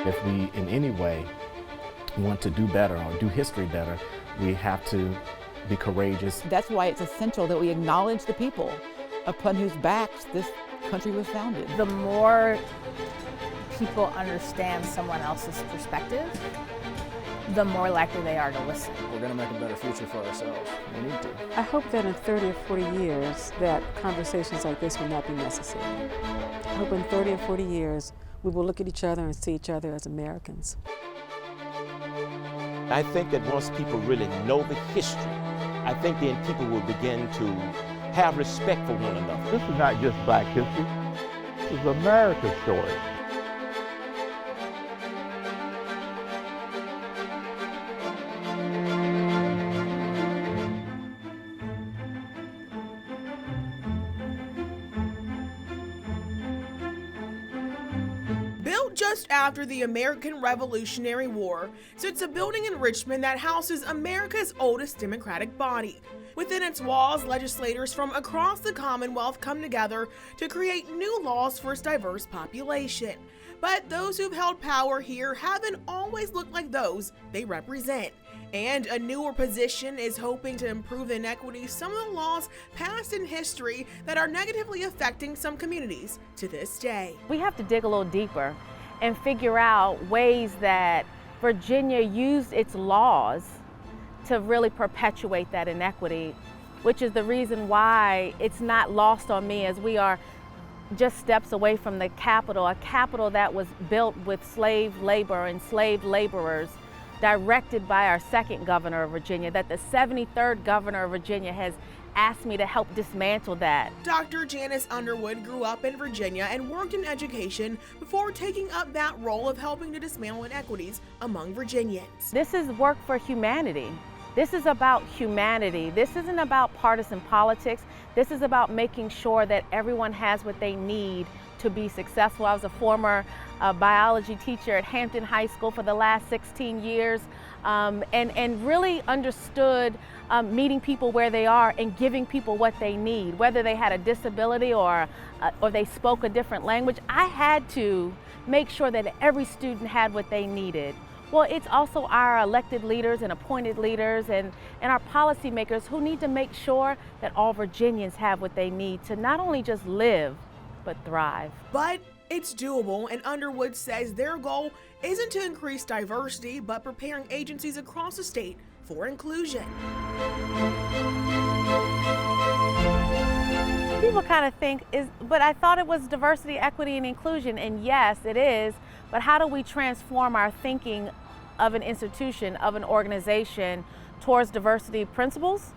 If we in any way want to do better or do history better, we have to be courageous. That's why it's essential that we acknowledge the people upon whose backs this country was founded. The more people understand someone else's perspective, the more likely they are to listen. We're going to make a better future for ourselves. We need to. I hope that in 30 or 40 years that conversations like this will not be necessary. I hope in 30 or 40 years we will look at each other and see each other as Americans. I think that once people really know the history, I think then people will begin to have respect for one another. This is not just Black history. This is America's story. Built just after the American Revolutionary War, sits a building in Richmond that houses America's oldest democratic body. Within its walls, legislators from across the Commonwealth come together to create new laws for its diverse population. But those who've held power here haven't always looked like those they represent. And a newer position is hoping to improve the inequities some of the laws passed in history that are negatively affecting some communities to this day. We have to dig a little deeper and figure out ways that Virginia used its laws to really perpetuate that inequity, which is the reason why it's not lost on me as we are just steps away from the Capitol, a Capitol that was built with slave labor and slave laborers, directed by our second governor of Virginia, that the 73rd governor of Virginia has asked me to help dismantle that. Dr. Janice Underwood grew up in Virginia and worked in education before taking up that role of helping to dismantle inequities among Virginians. This is work for humanity. This is about humanity. This isn't about partisan politics. This is about making sure that everyone has what they need to be successful. I was a former biology teacher at Hampton High School for the last 16 years and really understood meeting people where they are and giving people what they need, whether they had a disability or they spoke a different language. I had to make sure that every student had what they needed. Well, it's also our elected leaders and appointed leaders and our policymakers who need to make sure that all Virginians have what they need to not only just live, but thrive. But it's doable, and Underwood says their goal isn't to increase diversity, but preparing agencies across the state for inclusion. People kind of think, but I thought it was diversity, equity, and inclusion, and yes, it is, but how do we transform our thinking of an institution, of an organization, towards diversity principles,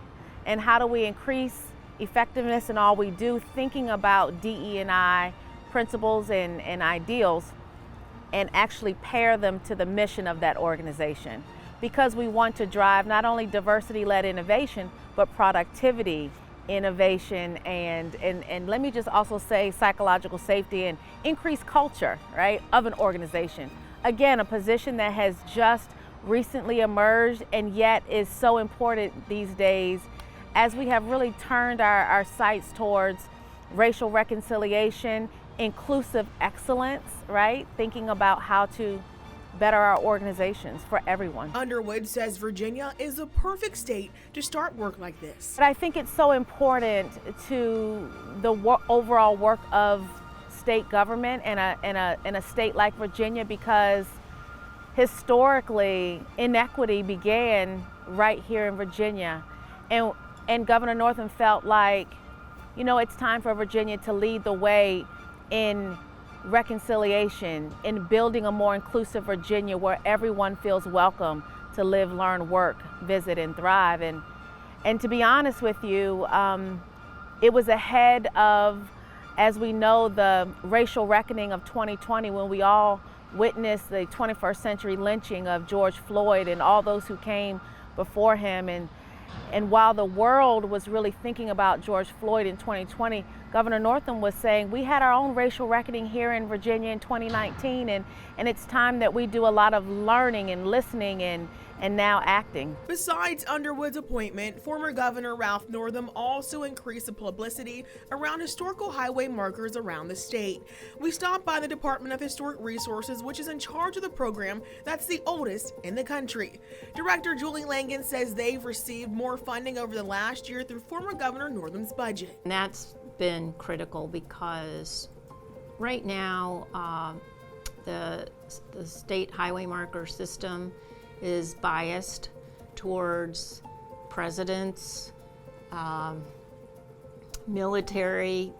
and how do we increase effectiveness in all we do, thinking about DE&I principles and ideals, and actually pair them to the mission of that organization. Because we want to drive not only diversity-led innovation, but productivity, innovation, and let me just also say psychological safety and increased culture, right, of an organization. Again, a position that has just recently emerged and yet is so important these days as we have really turned our sights towards racial reconciliation, inclusive excellence, right? Thinking about how to better our organizations for everyone. Underwood says Virginia is the perfect state to start work like this. But I think it's so important to the overall work of state government in a state like Virginia, because historically inequity began right here in Virginia, and Governor Northam felt like, you know, it's time for Virginia to lead the way in reconciliation, in building a more inclusive Virginia where everyone feels welcome to live, learn, work, visit, and thrive. And to be honest with you, it was ahead of, as we know, the racial reckoning of 2020, when we all witnessed the 21st century lynching of George Floyd and all those who came before him. And while the world was really thinking about George Floyd in 2020, Governor Northam was saying we had our own racial reckoning here in Virginia in 2019, and it's time that we do a lot of learning and listening and and now acting. Besides Underwood's appointment, former Governor Ralph Northam also increased the publicity around historical highway markers around the state. We stopped by the Department of Historic Resources, which is in charge of the program that's the oldest in the country. Director Julie Langan says they've received more funding over the last year through former Governor Northam's budget. And that's been critical because right now the state highway marker system is biased towards presidents, military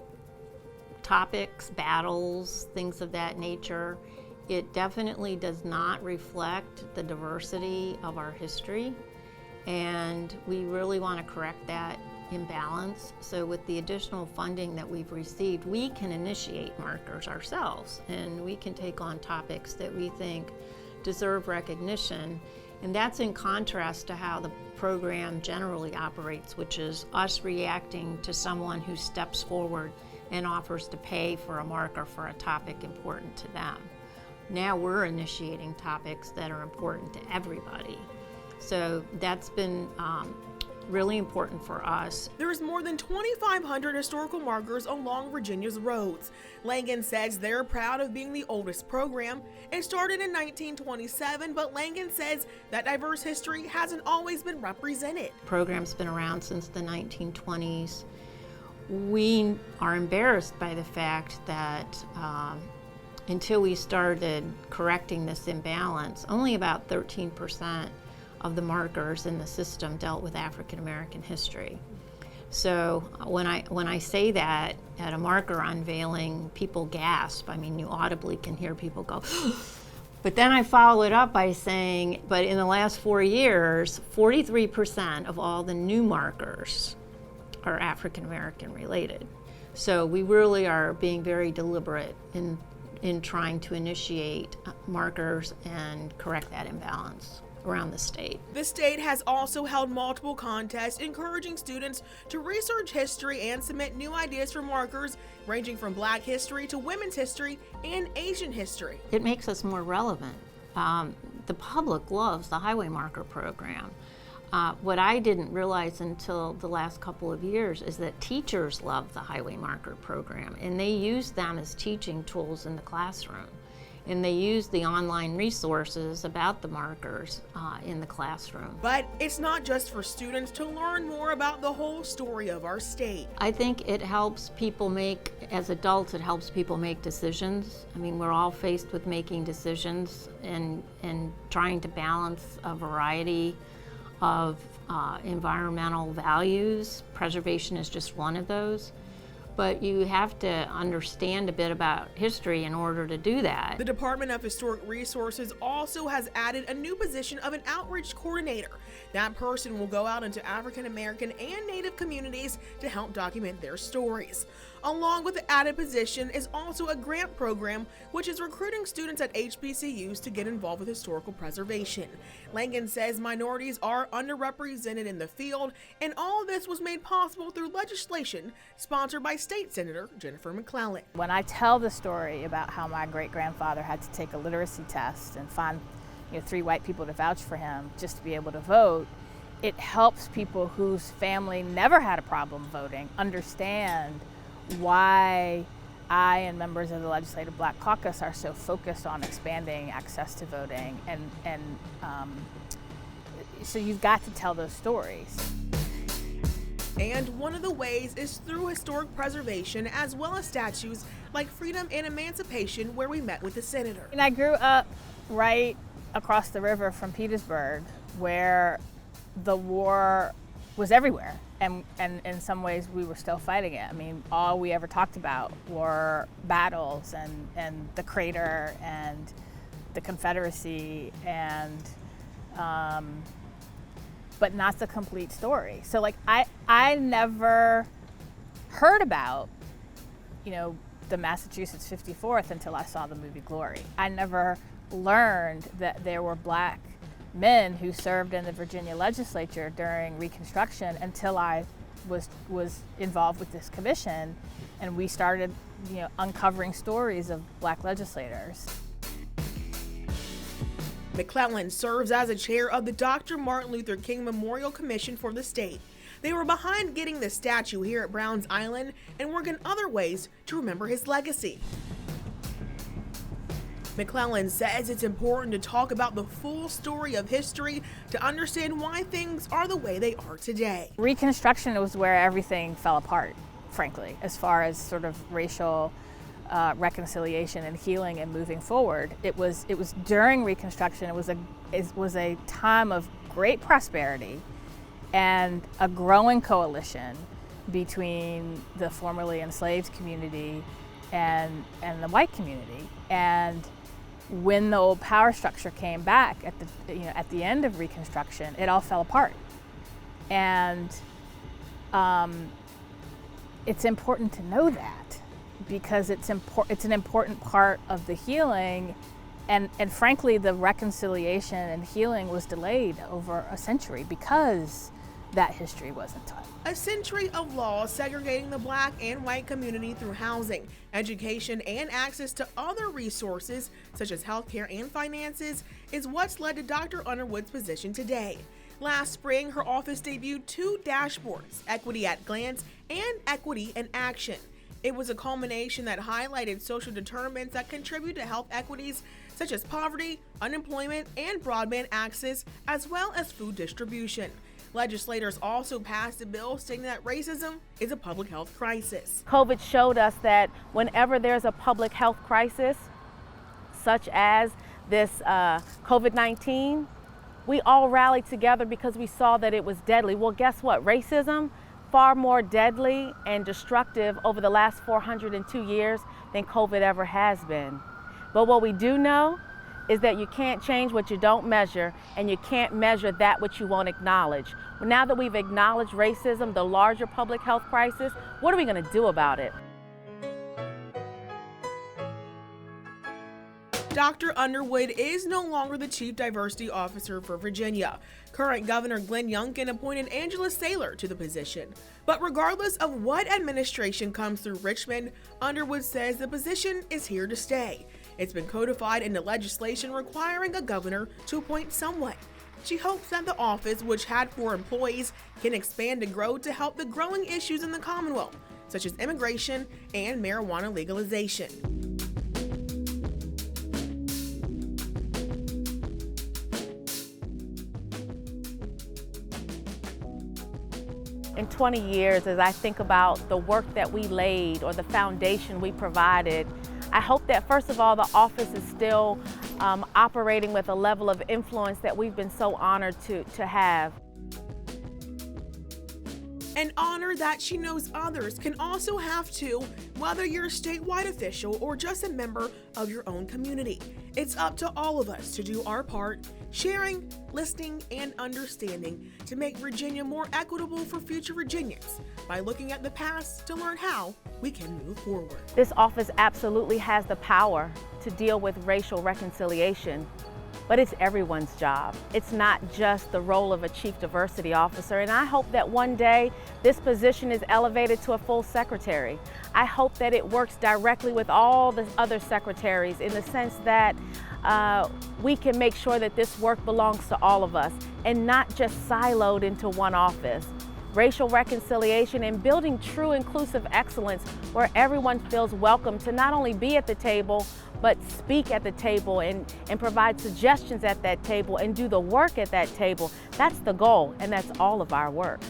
topics, battles, things of that nature. It definitely does not reflect the diversity of our history, and we really want to correct that imbalance. So with the additional funding that we've received, we can initiate markers ourselves, and we can take on topics that we think deserve recognition. And that's in contrast to how the program generally operates, which is us reacting to someone who steps forward and offers to pay for a marker for a topic important to them. Now we're initiating topics that are important to everybody. So that's been really important for us. There's more than 2,500 historical markers along Virginia's roads. Langan says they're proud of being the oldest program. It started in 1927, but Langan says that diverse history hasn't always been represented. The program's been around since the 1920s. We are embarrassed by the fact that until we started correcting this imbalance, only about 13% of the markers in the system dealt with African American history. So when I say that at a marker unveiling, people gasp. I mean, you audibly can hear people go, but then I follow it up by saying, but in the last 4 years, 43% of all the new markers are African American related. So we really are being very deliberate in trying to initiate markers and correct that imbalance around the state. The state has also held multiple contests encouraging students to research history and submit new ideas for markers ranging from Black history to women's history and Asian history. It makes us more relevant. The public loves the highway marker program. What I didn't realize until the last couple of years is that teachers love the highway marker program, and they use them as teaching tools in the classroom. And they use the online resources about the markers in the classroom. But it's not just for students to learn more about the whole story of our state. I think it helps people as adults, it helps people make decisions. I mean, we're all faced with making decisions and trying to balance a variety of environmental values. Preservation is just one of those. But you have to understand a bit about history in order to do that. The Department of Historic Resources also has added a new position of an outreach coordinator. That person will go out into African American and Native communities to help document their stories. Along with the added position is also a grant program which is recruiting students at HBCUs to get involved with historical preservation. Langan says minorities are underrepresented in the field, and all of this was made possible through legislation sponsored by State Senator Jennifer McClellan. When I tell the story about how my great-grandfather had to take a literacy test and find 3 white people to vouch for him just to be able to vote, it helps people whose family never had a problem voting understand why I and members of the Legislative Black Caucus are so focused on expanding access to voting, and so you've got to tell those stories. And one of the ways is through historic preservation as well as statues like Freedom and Emancipation, where we met with the senator. And I grew up right across the river from Petersburg, where the war was everywhere. And in some ways we were still fighting it. I mean, all we ever talked about were battles and the crater and the Confederacy but not the complete story. So like I never heard about, the Massachusetts 54th until I saw the movie Glory. I never learned that there were Black men who served in the Virginia legislature during Reconstruction until I was involved with this commission, and we started, uncovering stories of Black legislators. McClellan serves as a chair of the Dr. Martin Luther King Memorial Commission for the state. They were behind getting the statue here at Browns Island and work in other ways to remember his legacy. McClellan says it's important to talk about the full story of history to understand why things are the way they are today. Reconstruction was where everything fell apart, frankly, as far as sort of racial reconciliation and healing and moving forward. It was during Reconstruction. It was a time of great prosperity and a growing coalition between the formerly enslaved community and the white community. And when the old power structure came back at the end of Reconstruction, it all fell apart. And it's important to know that, because it's an important part of the healing, and frankly the reconciliation and healing was delayed over a century because that history wasn't taught. A century of laws segregating the Black and white community through housing, education, and access to other resources such as healthcare and finances is what's led to Dr. Underwood's position today. Last spring, her office debuted 2 dashboards, Equity at Glance and Equity in Action. It was a culmination that highlighted social determinants that contribute to health equities such as poverty, unemployment, and broadband access, as well as food distribution. Legislators also passed a bill stating that racism is a public health crisis. COVID showed us that whenever there's a public health crisis, such as this COVID-19, we all rallied together because we saw that it was deadly. Well, guess what? Racism, far more deadly and destructive over the last 402 years than COVID ever has been. But what we do know is that you can't change what you don't measure, and you can't measure that which you won't acknowledge. Well, now that we've acknowledged racism, the larger public health crisis, what are we going to do about it? Dr. Underwood is no longer the Chief Diversity Officer for Virginia. Current Governor Glenn Youngkin appointed Angela Saylor to the position. But regardless of what administration comes through Richmond, Underwood says the position is here to stay. It's been codified into legislation requiring a governor to appoint someone. She hopes that the office, which had 4 employees, can expand and grow to help the growing issues in the Commonwealth, such as immigration and marijuana legalization. In 20 years, as I think about the work that we laid or the foundation we provided, I hope that first of all, the office is still operating with a level of influence that we've been so honored to have. An honor that she knows others can also have too, whether you're a statewide official or just a member of your own community. It's up to all of us to do our part, sharing, listening, and understanding to make Virginia more equitable for future Virginians by looking at the past to learn how we can move forward. This office absolutely has the power to deal with racial reconciliation, but it's everyone's job. It's not just the role of a chief diversity officer, and I hope that one day this position is elevated to a full secretary. I hope that it works directly with all the other secretaries in the sense that we can make sure that this work belongs to all of us and not just siloed into one office. Racial reconciliation and building true inclusive excellence where everyone feels welcome to not only be at the table, but speak at the table and provide suggestions at that table and do the work at that table. That's the goal, and that's all of our work.